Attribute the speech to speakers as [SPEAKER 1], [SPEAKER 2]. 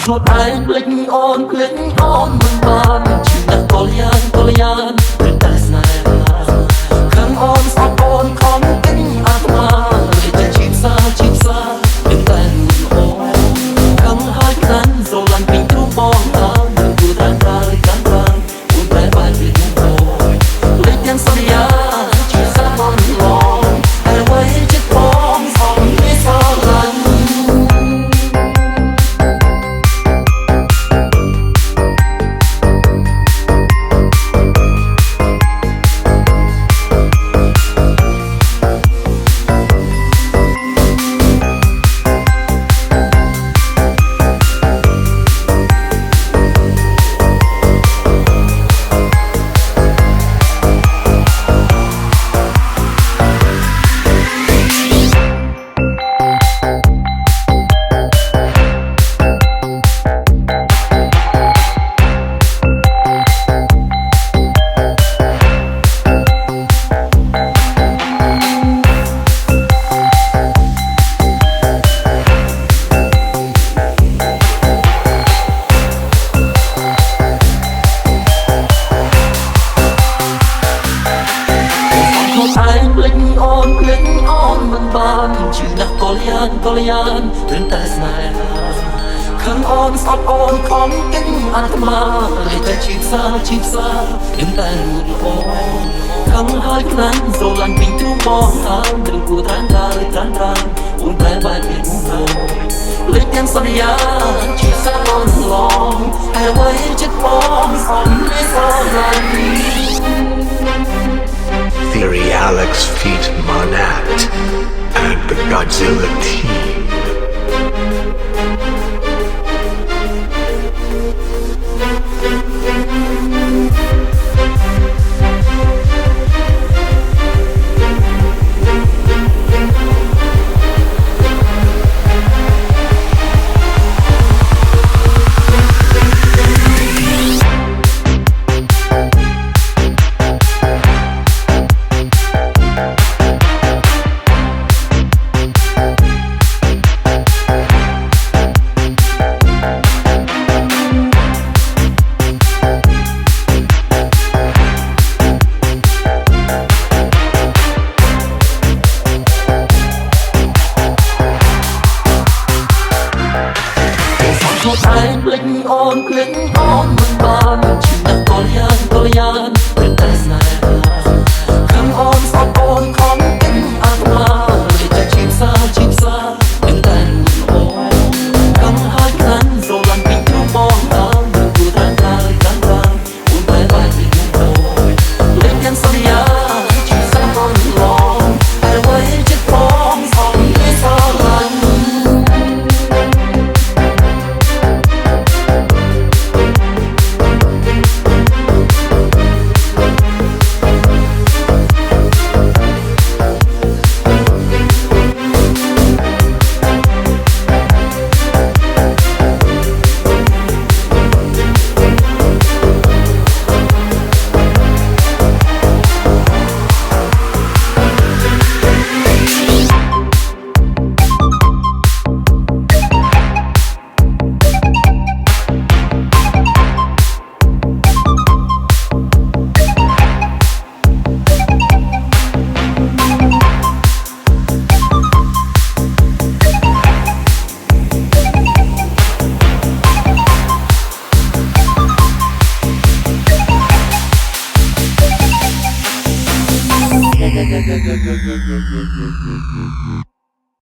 [SPEAKER 1] ខ្លួនឯងភ្លេចអូនមិនបានជឿតែកលយ៉ាងឬតែស្នេហាខឹងអូនស្អប់អូនខំទិញអាត្មាលេតែជីបសានឹងតែអូនខឹងហើយខ្លាំងស្រឡាញ់ពីទ្រូងបងតាមនឹងគួរតែប្រើកាន់អូនតែបែរពីអូនលេទាំងសន្យាជាសាមញ្ញឡងតែអ្វីចិត្តបងសំនេះស្រឡាញ់ឯងភ្លេចអូនមិនបានជឿណាស់កលយ៉ាងទើបតែស្នេហាខឹងអូនស្អប់អូនខំទិញអាត្មាលេតែជីបសានឹងតែអូនខឹងហើយខ្លាំងស្រឡាញ់ពីទ្រូងបងតាមនឹងគួរត្រាំអូនតែបែបនេះអូនលេទាំងសន្យាជាសាមញ្ញឡងតែអ្វីចិត្តបងសំនេះស្រឡាញ់
[SPEAKER 2] Theory Alex feat Monat and the Godzilla team.
[SPEAKER 1] ខ្លួនឯងភ្លេចអូនមិនបានជឿតែកលយ៉ាងឬតែស្នេហាខឹងអូនស្អប់អូនខំទិញអាត្មាលេតែជីបសានឹងតែអូនខឹងហើយខ្លាំងស្រឡាញ់ពីទ្រូងបងតាមនឹងគួរតែកាន់អូនតែបែរពីអូនលេទាំងសន្យាជាសាមញ្ញឡងតែអ្វីចិត្តបងសំនេះស្រឡាញ់